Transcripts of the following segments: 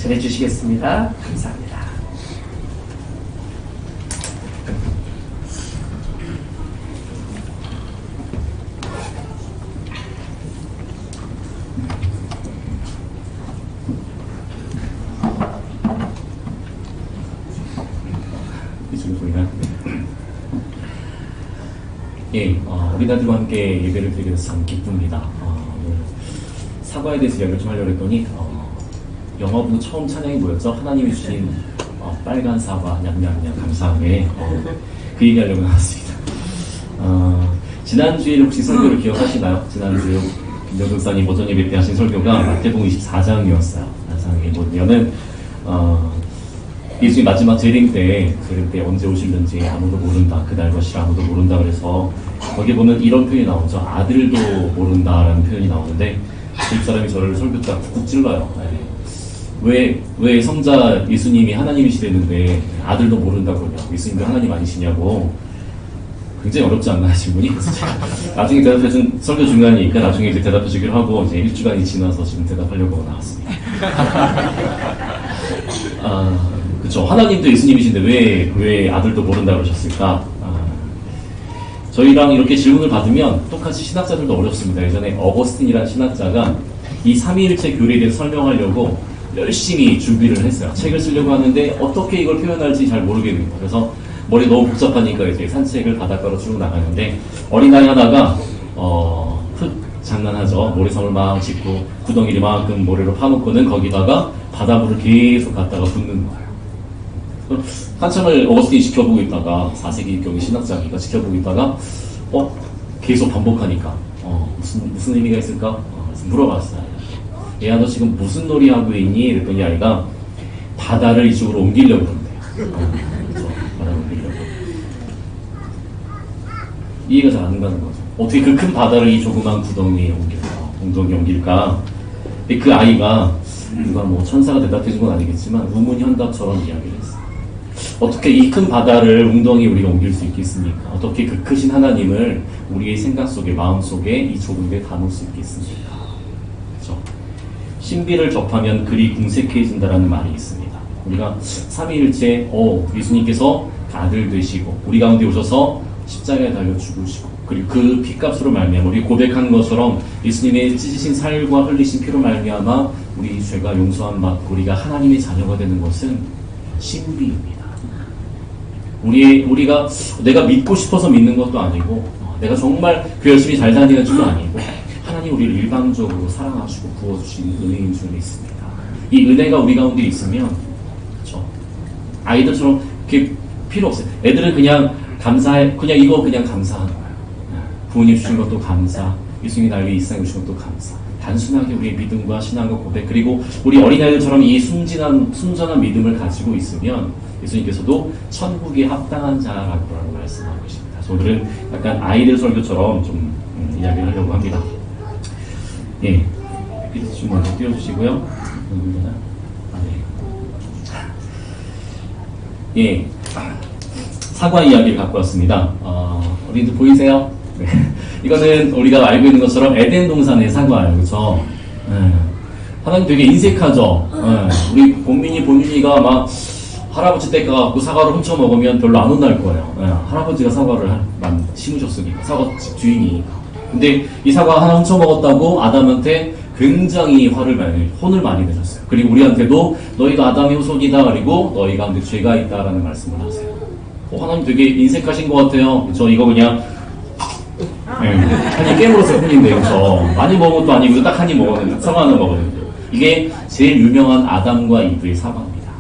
전해주시겠습니다. 감사합니다. 이쪽으로 보이나요? 예, 우리 아들과 함께 예배를 드리게 돼서 참 기쁩니다. 오늘 사과에 대해서 이야기를 좀 하려고 했더니 영어부 처음 찬양이 뭐였죠? 하나님이 주신 빨간 사과 냠냠냠 감사함에 그 얘기하려고 나왔습니다. 지난주에 혹시 설교를 기억하시나요? 지난주 김정근 목사님 오전 예배 때 하신 설교가 마태복음 24장이었어요. 사장이 뭐냐면 예수님 마지막 재림 때 언제 오실는지 아무도 모른다. 그날 것이 아무도 모른다. 그래서 거기 보면 이런 표현이 나오죠. 아들도 모른다라는 표현이 나오는데 집사람이 저를 설교 때 쿡쿡 찔러요. 왜 성자 예수님이 하나님이시랬는데 아들도 모른다고 그러냐고. 예수님도 하나님 아니시냐고. 굉장히 어렵지 않나 하신 분이 나중에 대답해준 설교 중간이니까 나중에 이제 대답해 주기로 하고 이제 1주간이 지나서 지금 대답하려고 나왔습니다. 그쵸. 하나님도 예수님이신데 왜 아들도 모른다 그러셨을까? 저희랑 이렇게 질문을 받으면 똑같이 신학자들도 어렵습니다. 예전에 어거스틴이라는 신학자가 이 삼위일체 교리에 대해서 설명하려고 열심히 준비를 했어요. 책을 쓰려고 하는데 어떻게 이걸 표현할지 잘 모르겠는 거예요. 그래서 머리 너무 복잡하니까 이제 산책을 바닷가로 쭉 나가는데 어린아이 하나가 흙 장난하죠. 모래성을 막 짚고 구덩이를 만큼 모래로 파놓고는 거기다가 바닷물을 계속 갖다가 붓는 거예요. 한참을 어거스틴이 지켜보고 있다가 4세기 경의 신학자니까 지켜보고 있다가 계속 반복하니까 무슨 의미가 있을까? 그래서 물어봤어요. 얘야 너 지금 무슨 놀이 하고 있니? 그랬더니 아이가 바다를 이쪽으로 옮기려고 그런대요. 그래서 바다를 옮기려고. 이해가 잘 안 가는 거죠. 어떻게 그 큰 바다를 이 조그만 구덩이에 옮길까? 근데 그 아이가 누가 뭐 천사가 대답해 준 건 아니겠지만 우문현답처럼 이야기를 했어요. 어떻게 이 큰 바다를 웅덩이에 우리가 옮길 수 있겠습니까? 어떻게 그 크신 하나님을 우리의 생각 속에, 마음 속에 이 좁은 데에 담을 수 있겠습니까? 그렇죠? 신비를 접하면 그리 궁색해진다라는 말이 있습니다. 우리가 삼위일체 예수님께서 아들 되시고 우리 가운데 오셔서 십자가에 달려 죽으시고 그리고 그 피값으로 말미암아 우리 고백한 것처럼 예수님의 찢으신 살과 흘리신 피로 말미암아 우리 죄가 용서함 받고 우리가 하나님의 자녀가 되는 것은 신비입니다. 우리가 내가 믿고 싶어서 믿는 것도 아니고 내가 정말 열심히 잘 다니는 줄도 아니고 하나님 우리를 일방적으로 사랑하시고 부어주신 은혜인 줄 믿습니다. 이 은혜가 우리 가운데 있으면 그렇죠? 아이들처럼 그게 필요 없어요. 애들은 그냥 감사해, 그냥 감사하는 거예요. 부모님 주신 것도 감사, 예수님이 나를 위해 이 세상에 주신 것도 감사. 단순하게 우리의 믿음과 신앙과 고백 그리고 우리 어린아이들처럼 이 순전한 믿음을 가지고 있으면 예수님께서도 천국에 합당한 자라고 말씀하고 계십니다. 그래서 오늘은 약간 아이들 설교처럼 좀 이야기를 하려고 합니다. 예, PPT 좀 먼저 띄워주시고요. 예, 사과 이야기를 갖고 왔습니다. 어린이들 보이세요? 네. 이거는 우리가 알고 있는 것처럼 에덴 동산의 사과예요. 그렇죠? 하나님 되게 인색하죠? 우리 본윤이가 막 할아버지 댁 가갖고 사과를 훔쳐 먹으면 별로 안 혼날 거예요. 할아버지가 사과를 심으셨으니까, 사과집 주인이니까. 근데 이 사과 하나 훔쳐 먹었다고 아담한테 굉장히 혼을 많이 내셨어요. 그리고 우리한테도 너희가 아담의 후손이다. 그리고 너희 가운데 죄가 있다라는 말씀을 하세요. 하나님 되게 인색하신 것 같아요. 그렇죠? 이거 그냥 한입 깨물었을 뿐인데, 그렇죠? 많이 먹은 것도 아니고 딱 한 입 먹었는데, 사과 하나 먹었는데. 이게 제일 유명한 아담과 이브의 사과입니다.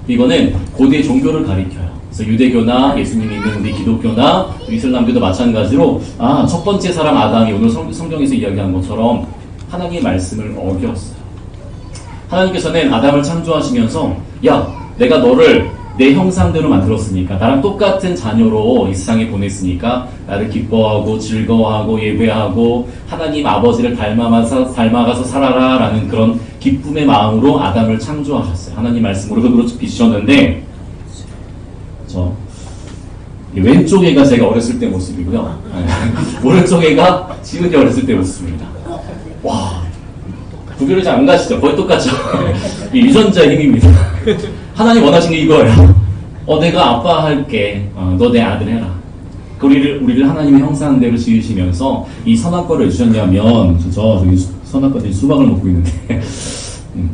이거는 고대 종교를 가리켜요. 그래서 유대교나 예수님이 있는 우리 기독교나 이슬람교도 마찬가지로 첫 번째 사람 아담이 오늘 성경에서 이야기한 것처럼 하나님의 말씀을 어겼어요. 하나님께서는 아담을 창조하시면서 내가 너를 내 형상대로 만들었으니까 나랑 똑같은 자녀로 이 세상에 보냈으니까 나를 기뻐하고 즐거워하고 예배하고 하나님 아버지를 닮아가서 살아라 라는 그런 기쁨의 마음으로 아담을 창조하셨어요. 하나님 말씀으로 흙으로 빚으셨는데 왼쪽 애가 제가 어렸을 때 모습이고요. 오른쪽 애가 지은이 어렸을 때 모습입니다. 와, 구별이 잘 안 가시죠? 거의 똑같죠? 이 유전자의 힘입니다. 하나님 원하신 게 이거예요. 내가 아빠 할게. 너 내 아들 해라. 우리를 하나님의 형상대로 지으시면서 이 선악과를 주셨냐면, 저기 선악과들이 수박을 먹고 있는데,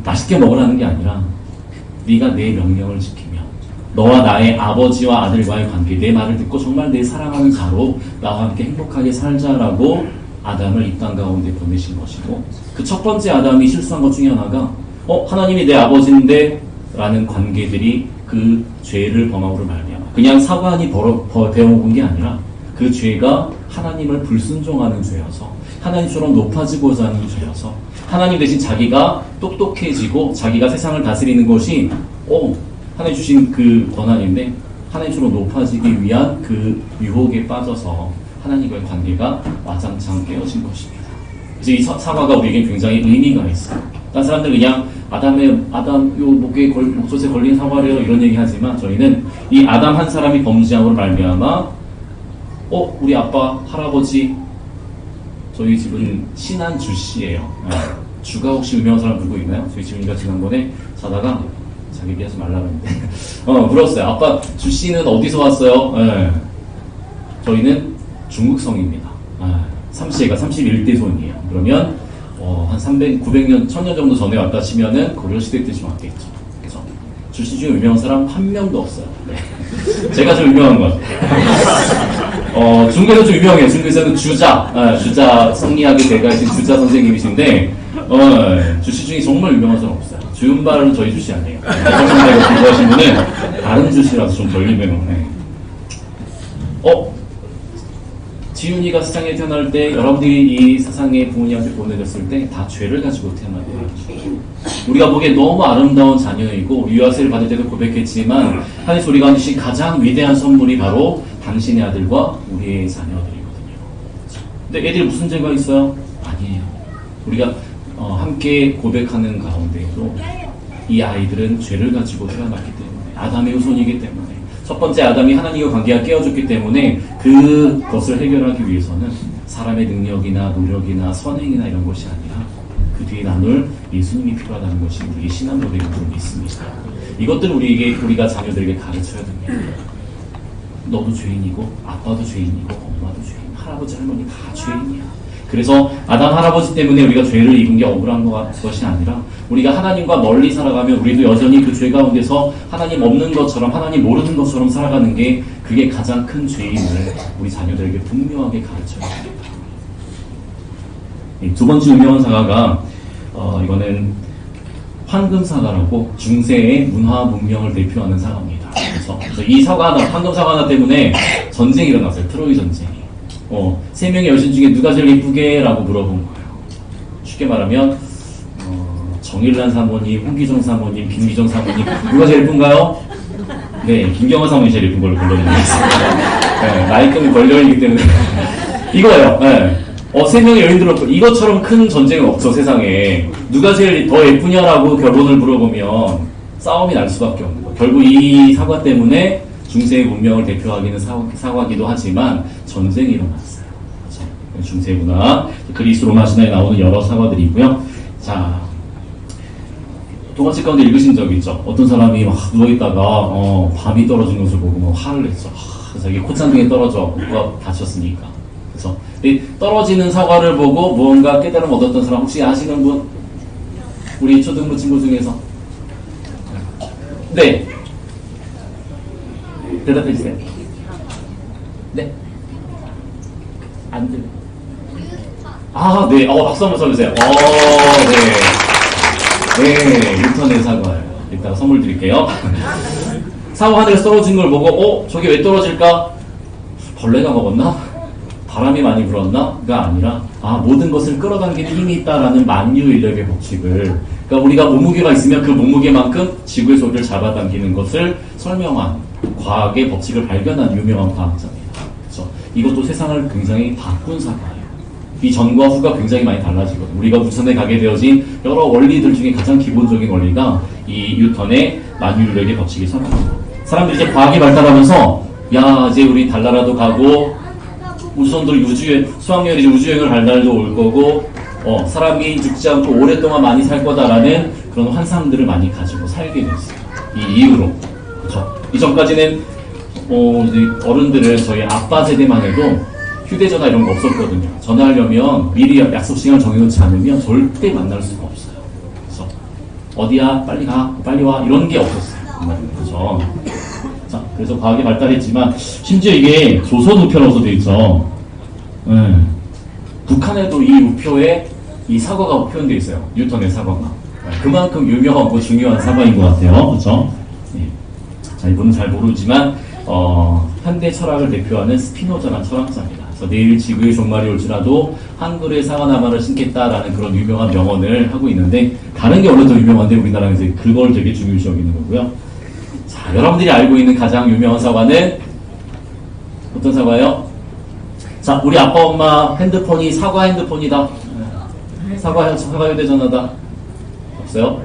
맛있게 먹으라는 게 아니라, 네가 내 명령을 지키며, 너와 나의 아버지와 아들과의 관계, 내 말을 듣고 정말 내 사랑하는 자로 나와 함께 행복하게 살자라고 아담을 이 땅 가운데 보내신 것이고, 그 첫 번째 아담이 실수한 것 중에 하나가, 하나님이 내 아버지인데, 라는 관계들이 그 죄를 범함으로 말미암아 그냥 사관이 배워온 게 아니라 그 죄가 하나님을 불순종하는 죄여서 하나님처럼 높아지고자 하는 죄여서 하나님 대신 자기가 똑똑해지고 자기가 세상을 다스리는 것이 하나님 주신 그 권한인데 하나님처럼 높아지기 위한 그 유혹에 빠져서 하나님과의 관계가 와장창 깨어진 것입니다. 그래서 이 사과가 우리에게 굉장히 의미가 있어요. 다른 사람들 그냥 아담 목젖에 걸린 사과래요 이런 얘기 하지만 저희는 이 아담 한 사람이 범죄함으로 말미암아 우리 아빠 할아버지 저희 집은 신한 주 씨예요. 주가 혹시 유명한 사람 누구 있나요? 저희 지훈이가 지난번에 자다가 자기 얘기하지 말라고 했는데 물었어요. 아빠 주 씨는 어디서 왔어요? 저희는 중국성입니다. 삼씨가 31대 손이에요. 그러면 한 900년, 1000년 정도 전에 왔다 치면은 고려시대 때쯤 왔겠죠. 그래서 주씨 중에 유명한 사람 한 명도 없어요. 네. 제가 좀 유명한 것 같아요. 중국에서 좀 유명해요. 중국에서는 주자 성리학의 대가이신 주자 선생님이신데 주씨 중에 정말 유명한 사람 없어요. 주윤발은 저희 주씨 아니에요. 정말 공부하신 분은 다른 주씨라서 좀 덜 유명해. 지훈이가 세상에 태어날 때 여러분들이 이 세상에 부모님한테 보내졌을 때 다 죄를 가지고 태어나요. 우리가 보기에 너무 아름다운 자녀이고 유아세를 받을 때도 고백했지만 하나님 우리가 주신 가장 위대한 선물이 바로 당신의 아들과 우리의 자녀들이거든요. 근데 애들이 무슨 죄가 있어요? 아니에요. 우리가 함께 고백하는 가운데에도 이 아이들은 죄를 가지고 태어났기 때문에 아담의 후손이기 때문에 첫 번째 아담이 하나님과 관계가 깨어졌기 때문에 그것을 해결하기 위해서는 사람의 능력이나 노력이나 선행이나 이런 것이 아니라 그 뒤에 나눌 예수님이 필요하다는 것이 우리의 신앙 고백으로 믿습니다. 이것들을 우리가 자녀들에게 가르쳐야 됩니다. 너도 죄인이고 아빠도 죄인이고 엄마도 죄인, 할아버지 할머니 다 죄인이야. 그래서 아담 할아버지 때문에 우리가 죄를 입은 게 억울한 것이 아니라 우리가 하나님과 멀리 살아가면 우리도 여전히 그 죄 가운데서 하나님 없는 것처럼 하나님 모르는 것처럼 살아가는 게 그게 가장 큰 죄임을 우리 자녀들에게 분명하게 가르쳐야 합니다. 두 번째 유명한 사과가 이거는 황금사과라고 중세의 문화 문명을 대표하는 사과입니다. 그래서 이 사과 하나, 황금사과 하나 때문에 전쟁이 일어났어요. 트로이 전쟁이. 세 명의 여신 중에 누가 제일 예쁘게? 라고 물어본 거예요. 쉽게 말하면 정일란 사모님, 홍기정 사모님, 김기정 사모님 누가 제일 예쁜가요? 네, 김경화 사모님이 제일 예쁜 걸로 골라드리겠습니다. 네, 나이금이 걸려있기 때문에 이거예요. 네. 세 명의 여인 들었고 이것처럼 큰 전쟁은 없죠. 세상에 누가 제일 더 예쁘냐라고 결혼을 물어보면 싸움이 날 수밖에 없는 거예요. 결국 이 사과 때문에 중세의 문명을 대표하기는 사과기도 하지만 전쟁이 일어났어요. 그렇죠? 중세 문화, 그리스 로마 신화에 나오는 여러 사과들이 있고요. 자, 동화책 가운데 읽으신 적 있죠? 어떤 사람이 막 누워있다가 밤이 떨어진 것을 보고 화를 냈죠. 자기 콧잔등에 떨어져 코가 다쳤으니까. 그래서 떨어지는 사과를 보고 무언가 깨달음 얻었던 사람 혹시 아시는 분? 우리 초등부 친구 중에서? 네. 대답해주세요. 네. 안 들려. 네. 박수 한번 쳐주세요. 네. 네. 뉴턴의 사과예요. 이따가 선물 드릴게요. 사과 하늘에서 떨어진 걸 보고, 저게 왜 떨어질까? 벌레가 먹었나? 바람이 많이 불었나?가 아니라, 모든 것을 끌어당기는 힘이 있다라는 만유인력의 법칙을, 그러니까 우리가 몸무게가 있으면 그 몸무게만큼 지구의 소리를 잡아당기는 것을 설명한 과학의 법칙을 발견한 유명한 과학자입니다. 그렇죠? 이것도 세상을 굉장히 바꾼 사과예요. 이 전과 후가 굉장히 많이 달라지거든요. 우리가 우선에 가게 되어진 여러 원리들 중에 가장 기본적인 원리가 이 뉴턴의 만유인력의 법칙이 설명합니다. 사람들이 이제 과학이 발달하면서 이제 우리 달나라도 가고 우주선들 수학여행이 이제 우주여행을 갈 날도 올 거고 사람이 죽지 않고 오랫동안 많이 살 거다라는 그런 환상들을 많이 가지고 살게 됐어요. 이 이후로. 그렇죠? 이전까지는 이제 어른들은 저희 아빠 세대만 해도 휴대전화 이런 거 없었거든요. 전화하려면 미리 약속 시간을 정해놓지 않으면 절대 만날 수가 없어요. 그래서 어디야? 빨리 가, 빨리 와, 이런 게 없었어요. 그렇죠? 자, 그래서 과학이 발달했지만 심지어 이게 조선 우표라고 되어 있죠. 북한에도 이 우표에 이 사과가 표현되어 있어요. 뉴턴의 사과가. 그만큼 유명하고 중요한 사과인 것 같아요. 그렇죠? 네. 자, 이분은 잘 모르지만 현대 철학을 대표하는 스피노자라는 철학자입니다. 그래서 내일 지구의 종말이 올지라도 한글에 사과나무를 심겠다라는 그런 유명한 명언을 하고 있는데, 다른 게 원래 더 유명한데 우리나라는 이제 그걸 되게 중요시 여기는 거고요. 자, 여러분들이 알고 있는 가장 유명한 사과는 어떤 사과예요? 자, 우리 아빠 엄마 핸드폰이 사과 핸드폰이다. 사과 휴대전화다. 없어요?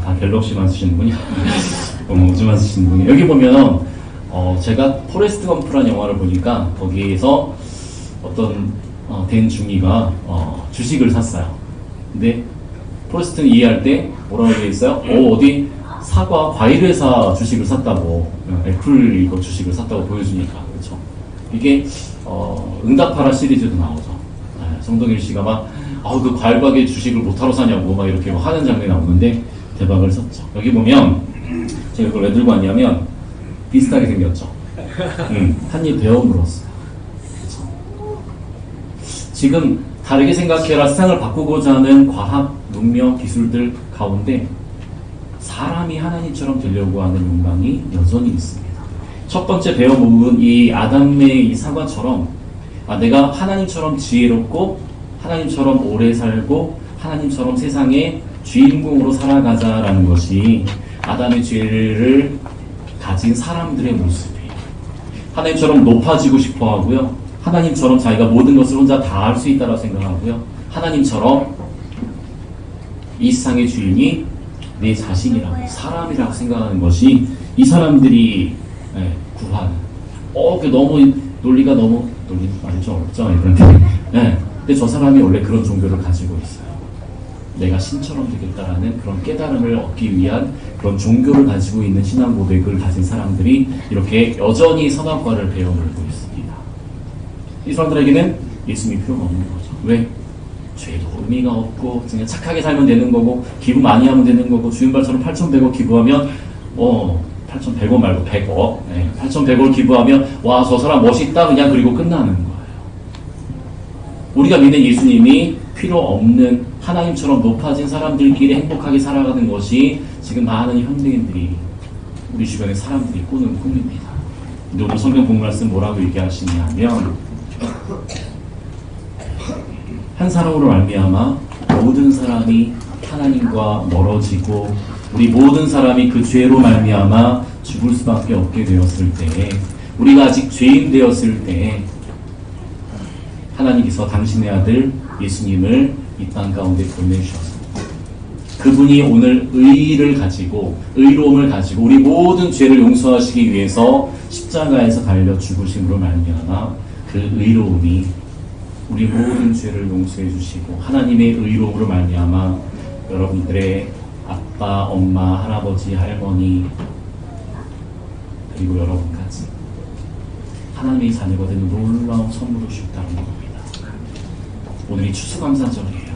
다 갤럭시만 쓰시는군요. 우즈만 쓰시는군요. 여기 보면 제가 포레스트 검프라는 영화를 보니까 거기에서 어떤 된 중이가 주식을 샀어요. 근데 포레스트는 이해할 때 뭐라고 되어 있어요? 어디 사과 과일 회사 주식을 샀다고, 애플 이거 주식을 샀다고 보여주니까. 그렇죠? 이게 응답하라 시리즈도 나오죠. 성동일 씨가 막 그 과일 가게 주식을 못하러 사냐고 막 이렇게 하는 장면이 나오는데 대박을 쳤죠. 여기 보면 제가 이걸 왜 들고 왔냐면 비슷하게 생겼죠. 한입 베어 물었어요. 그렇죠? 지금 다르게 생각해라 세상을 바꾸고자 하는 과학, 문명, 기술들 가운데 사람이 하나님처럼 되려고 하는 욕망이 여전히 있습니다. 첫 번째 베어 묵은 이 아담의 이 사과처럼 내가 하나님처럼 지혜롭고 하나님처럼 오래 살고 하나님처럼 세상의 주인공으로 살아가자라는 것이 아담의 죄를 가진 사람들의 모습이에요. 하나님처럼 높아지고 싶어 하고요. 하나님처럼 자기가 모든 것을 혼자 다 할 수 있다고 생각하고요. 하나님처럼 이 세상의 주인이 내 자신이라고, 사람이라고 생각하는 것이 이 사람들이 구하는. 너무 논리가 너무 말이 좀 어렵죠. 그런데 근데 저 사람이 원래 그런 종교를 가지고 있어요. 내가 신처럼 되겠다라는 그런 깨달음을 얻기 위한 그런 종교를 가지고 있는 신앙 고백을 가진 사람들이 이렇게 여전히 선악과를 베어물고 있습니다. 이 사람들에게는 예수님이 필요가 없는 거죠. 왜? 죄도 의미가 없고 그냥 착하게 살면 되는 거고 기부 많이 하면 되는 거고 주윤발처럼 8,100억 기부하면 8,100원 말고 100억 8,100원 기부하면 와, 저 사람 멋있다 그냥 그리고 끝나는 거예요. 우리가 믿는 예수님이 필요 없는 하나님처럼 높아진 사람들끼리 행복하게 살아가는 것이 지금 많은 현대인들이 우리 주변의 사람들이 꾸는 꿈입니다. 근데 오늘 성경 본 말씀 뭐라고 얘기하시냐면 한 사람으로 말미암아 모든 사람이 하나님과 멀어지고 우리 모든 사람이 그 죄로 말미암아 죽을 수밖에 없게 되었을 때에 우리가 아직 죄인 되었을 때에 하나님께서 당신의 아들 예수님을 이 땅 가운데 보내주셨습니다. 그분이 오늘 의의를 가지고 의로움을 가지고 우리 모든 죄를 용서하시기 위해서 십자가에서 달려 죽으심으로 말미암아 그 의로움이 우리 모든 죄를 용서해 주시고 하나님의 의로움으로 말미암아 여러분들의 아빠, 엄마, 할아버지, 할머니 그리고 여러분까지 하나님의 자녀가 되는 놀라운 선물을 주셨다는 겁니다. 오늘이 추수감사절이에요.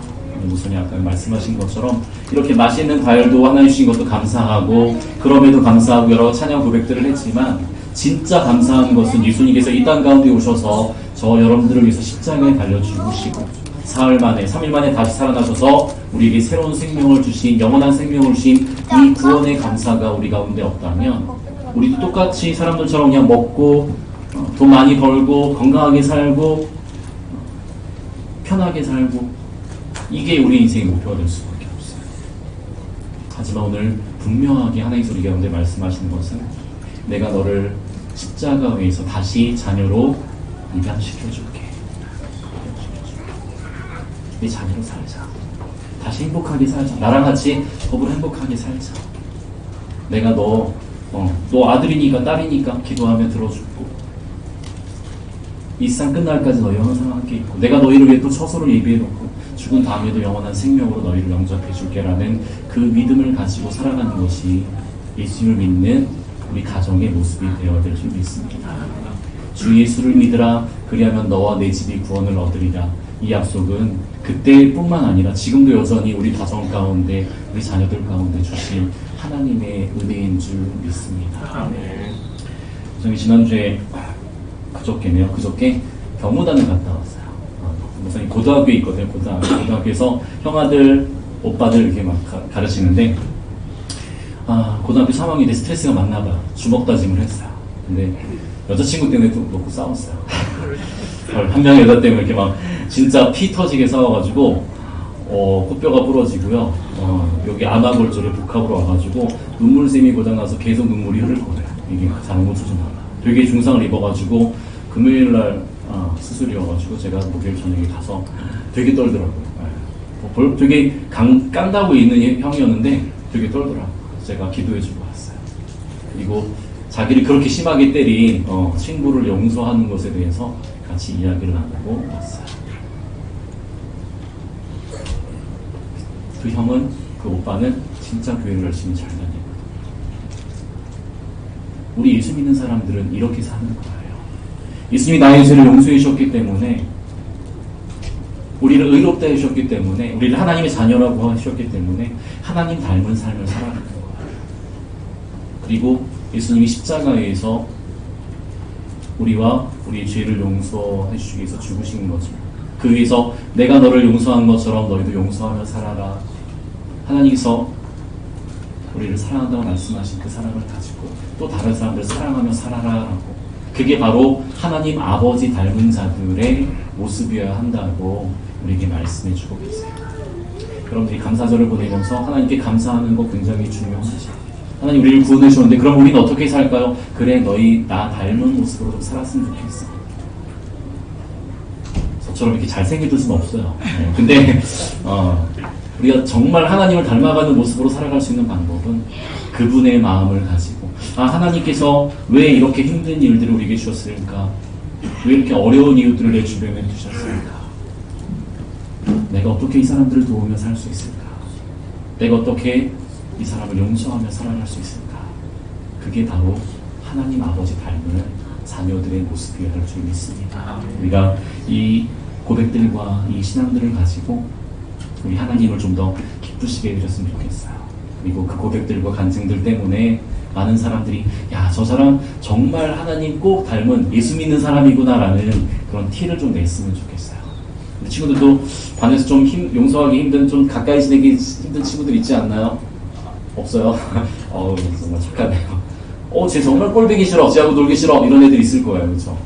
무슨이 아까 말씀하신 것처럼 이렇게 맛있는 과일도 하나님 주신 것도 감사하고 그럼에도 감사하고 여러 찬양 고백들을 했지만 진짜 감사한 것은 예수님께서 이 땅 가운데 오셔서 저 여러분들을 위해서 십자가에 달려 죽으시고 사흘 만에 3일 만에 다시 살아나셔서 우리에게 새로운 생명을 주신 영원한 생명을 주신 이 구원의 감사가 우리 가운데 없다면 우리도 똑같이 사람들처럼 그냥 먹고 돈 많이 벌고 건강하게 살고 편하게 살고 이게 우리 인생의 목표가 될 수밖에 없어요. 하지만 오늘 분명하게 하나님께서 우리 가운데 말씀하시는 것은 내가 너를 십자가에서 다시 자녀로 입양시켜줄게. 내 자녀로 살자. 다시 행복하게 살자. 나랑 같이 더불어 행복하게 살자. 내가 너 아들이니까 딸이니까 기도하면 들어주고 이 세상 끝날까지 너희 항상 함께 있고 내가 너희를 위해 또 처소를 예비해놓고 죽은 다음에도 영원한 생명으로 너희를 영접해 줄게라는 그 믿음을 가지고 살아가는 것이 예수님을 믿는 우리 가정의 모습이 되어야 될 줄 믿습니다. 주 예수를 믿으라 그리하면 너와 내 집이 구원을 얻으리라. 이 약속은 그때뿐만 아니라 지금도 여전히 우리 가정 가운데 우리 자녀들 가운데 주신 하나님의 은혜인 줄 믿습니다. 저희 지난주에 그저께 경무단을 갔다 왔어요. 목사님 고등학교에 있거든요. 고등학교에서 형아들, 오빠들 이렇게 막 가르치는데 고등학교 3학년인데 스트레스가 많나 봐요. 주먹 다짐을 했어요. 근데 여자친구 때문에 또 놓고 싸웠어요. 한 명의 여자 때문에 이렇게 막 진짜 피 터지게 싸워가지고 코뼈가 부러지고요. 여기 암화골절에 복합으로 와가지고 눈물샘이 고장나서 계속 눈물이 흐를 거예요. 이게 잘못 조심하라. 되게 중상을 입어가지고 금요일날 수술이어가지고 제가 목요일 저녁에 가서 되게 떨더라고요. 되게 깐다고 있는 형이었는데 되게 떨더라고요. 제가 기도해주고 왔어요. 그리고 자기를 그렇게 심하게 때린 친구를 용서하는 것에 대해서 같이 이야기를 나누고 왔어요. 그 형은, 그 오빠는 진짜 교회를 열심히 잘 다니고, 우리 예수 믿는 사람들은 이렇게 사는 거예요. 예수님이 나의 죄를 용서해 주셨기 때문에, 우리를 의롭다 해주셨기 때문에, 우리를 하나님의 자녀라고 하셨기 때문에 하나님 닮은 삶을 살아가는 거예요. 그리고 예수님이 십자가에서 우리와 우리의 죄를 용서해 주시기 위해서 죽으신 거죠. 그 위해서 내가 너를 용서한 것처럼 너희도 용서하며 살아라. 하나님께서 우리를 사랑한다고 말씀하신 그 사랑을 가지고 또 다른 사람들을 사랑하며 살아라. 그게 바로 하나님 아버지 닮은 자들의 모습이어야 한다고 우리에게 말씀해 주고 계세요. 여러분들이 감사절을 보내면서 하나님께 감사하는 거 굉장히 중요하죠. 하나님 우리를 구원해 주셨는데 그럼 우리는 어떻게 살까요? 그래 너희 나 닮은 모습으로 좀 살았으면 좋겠어. 저처럼 이렇게 잘생길 수는 없어요. 근데 우리가 정말 하나님을 닮아가는 모습으로 살아갈 수 있는 방법은 그분의 마음을 가지고 하나님께서 왜 이렇게 힘든 일들을 우리에게 주셨을까? 왜 이렇게 어려운 이웃들을 내 주변에 두셨을까? 내가 어떻게 이 사람들을 도우며 살 수 있을까? 내가 어떻게 이 사람을 용서하며 살아갈 수 있을까? 그게 바로 하나님 아버지 닮은 자녀들의 모습이어야 할 줄 믿습니다. 우리가 이 고백들과 이 신앙들을 가지고 우리 하나님을 좀 더 기쁘시게 해주셨으면 좋겠어요. 그리고 그 고백들과 간증들 때문에 많은 사람들이 야, 저 사람 정말 하나님 꼭 닮은 예수 믿는 사람이구나 라는 그런 티를 좀 냈으면 좋겠어요. 우리 친구들도 반에서 좀 용서하기 힘든, 좀 가까이 지내기 힘든 친구들 있지 않나요? 없어요? 정말 착하네요. 쟤 정말 꼴보기 싫어, 쟤하고 놀기 싫어, 이런 애들 있을 거예요. 그렇죠?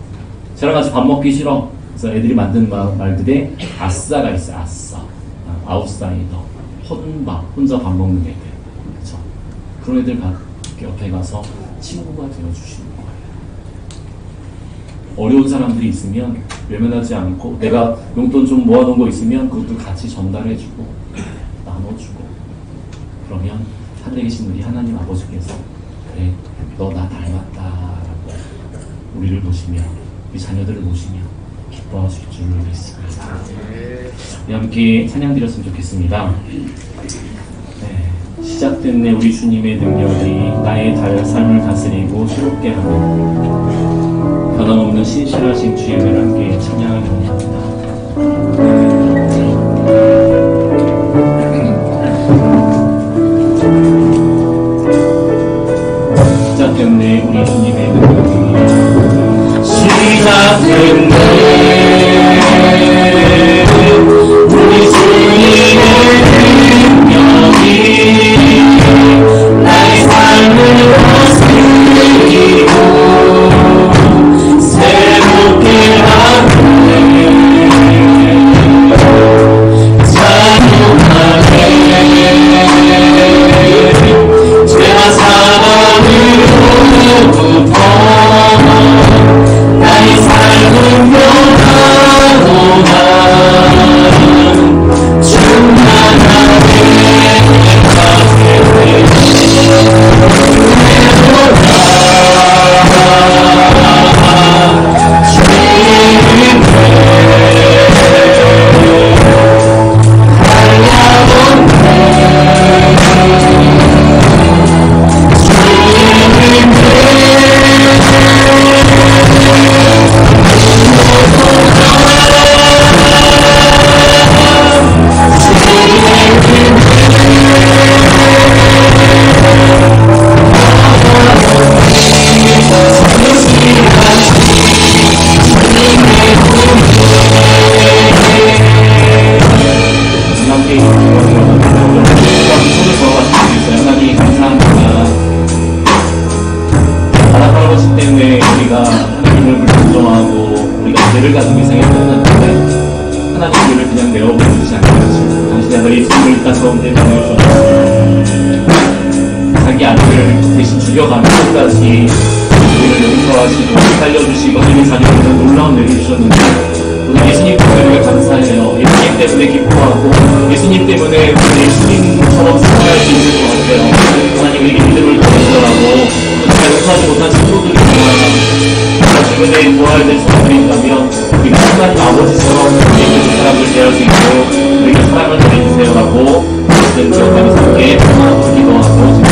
쟤랑 같이 밥 먹기 싫어. 그래서 애들이 만든 말들에 아싸가 있어요. 아싸, 아웃사이더, 혼자 밥 먹는 애들. 그렇죠? 그런 애들 옆에 가서 친구가 되어주시는 거예요. 어려운 사람들이 있으면 외면하지 않고, 내가 용돈 좀 모아놓은 거 있으면 그것도 같이 전달해주고 나눠주고, 그러면 하늘에 계신 우리 하나님 아버지께서 그래 너 나 닮았다라고 우리를 보시며 우리 자녀들을 보시며 기뻐하실 줄 믿습니다. 우리 함께 찬양 드렸으면 좋겠습니다. 시작됐네 우리 주님의 능력이 나의 삶을 다스리고 새롭게 하는 변함없는 신실하신 주의 은혜를 함께 찬양하기 원합니다. 시작됐네 우리 주님의 능력이 시작됐네 우리 주님의 능력이 나의 삶을 다스리고 새롭게 하네 자유하게 죄와 사랑으로 죽여가는 것까지 우리를 용서하시고 살려주시고 우리 자녀들을 놀라운 은혜를 주셨는데 오늘 예수님 때문에 감사해요. 예수님 때문에 기뻐하고 예수님 때문에 우리 예수님처럼 살아갈 수 있는 것 같아요. 하나님 우리에게 믿음을 주시더라고 잘 용서하지 못한 친구들이 있어요. 주변에 도와야 될 사람들이 있다면 우리가 하나님 아버지처럼 우리에게 그 사람을 대할 수 있도록 우리에게 사랑을 전해주세요라고 말씀 기억하면서 함께 기도하고 진행하겠습니다.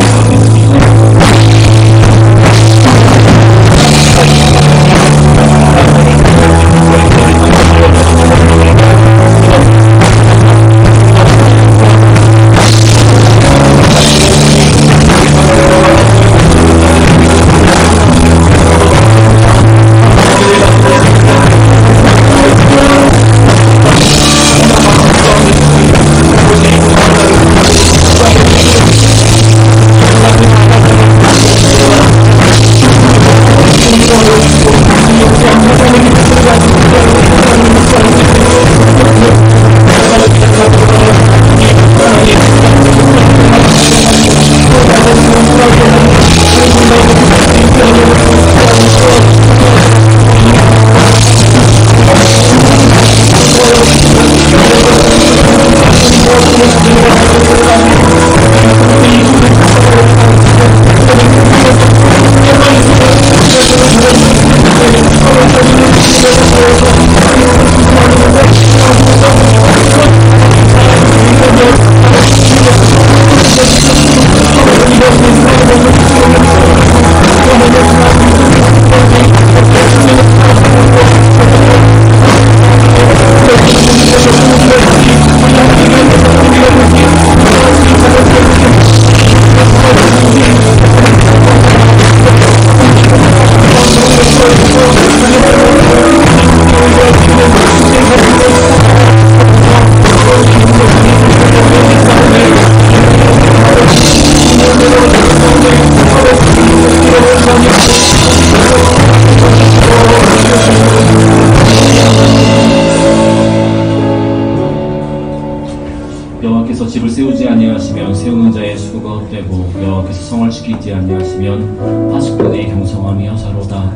여호와께서 집을 세우지 아니하시면 세우는 자의 수고가 헛되고 여호와께서 성을 지키지 아니하시면 파수꾼의 경성함이 하사로다.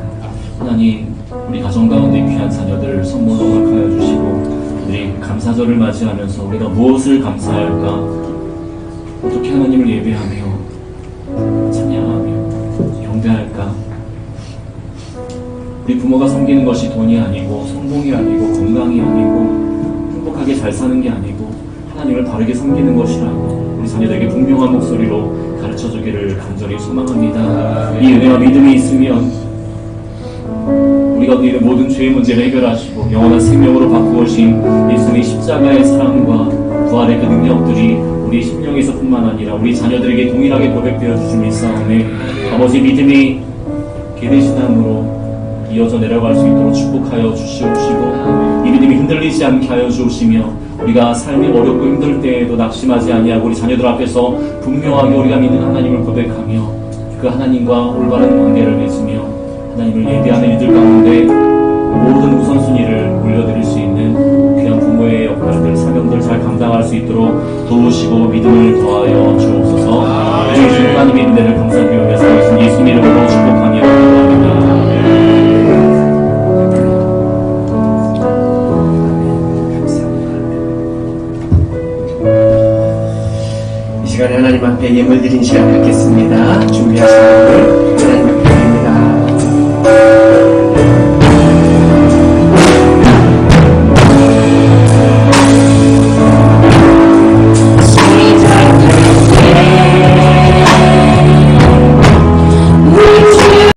하나님 우리 가정 가운데 귀한 자녀들을 선물로 허락하여 주시고 우리 감사절을 맞이하면서 우리가 무엇을 감사할까 어떻게 하나님을 예배하며 찬양하며 경배할까. 우리 부모가 섬기는 것이 돈이 아니고 성공이 아니고 건강이 아니고 행복하게 잘 사는 게 아니고 하나님을 바르게 섬기는 것이라고 우리 자녀들에게 분명한 목소리로 가르쳐주기를 간절히 소망합니다. 이 은혜와 믿음이 있으면 우리가 우리의 모든 죄의 문제를 해결하시고 영원한 생명으로 바꾸어신 예수님의 십자가의 사랑과 부활의 그 능력들이 우리 심령에서 뿐만 아니라 우리 자녀들에게 동일하게 고백되어 주신 이 싸움에 아버지 믿음이 계대신앙으로 이어져 내려갈 수 있도록 축복하여 주시옵시고 이 믿음이 흔들리지 않게 하여 주시며 우리가 삶이 어렵고 힘들 때에도 낙심하지 아니하고 우리 자녀들 앞에서 분명하게 우리가 믿는 하나님을 고백하며 그 하나님과 올바른 관계를 맺으며 하나님을 예배하는 이들 가운데 모든 우선순위를 올려드릴 수 있는 귀한 부모의 역할들, 사명들 잘 감당할 수 있도록 도우시고 믿음을 더하여 주옵소서. 주신 하나님의 은혜를 감사드리며 위해서 예수 이름으로 축복하며 기도합니다. 이 시간에 하나님 앞에 예물 드린 시간 갖겠습니다. 준비하신 분들